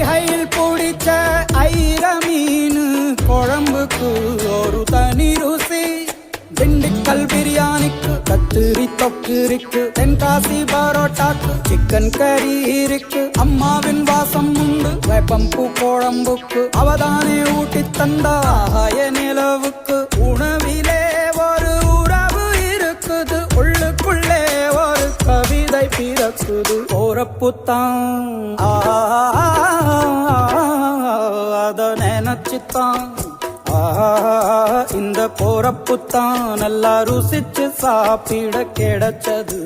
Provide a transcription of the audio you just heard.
வைகையில் பிடிச்ச ஐர மீன் குழம்புக்கு ஒரு தனி ருசி. திண்டுக்கல் பிரியாணிக்கு கத்திரி தொக்கு இருக்கு. தென்காசி பரோட்டாக்கு சிக்கன் கறி இருக்கு. அம்மாவின் வாசம் உண்டு வேப்பம்பூ குழம்புக்கு. அவதானே ஊட்டி தந்தாய நிலவுக்கு. உணவிலே ஒரு உறவு இருக்குது. உள்ளுக்குள்ளே ஒரு கவிதை பிறக்குது. போறப்புத்தான் அத நினைச்சுத்தான் இந்த போறப்புத்தான் நல்லா ருசிச்சு சாப்பிட கிடைச்சது.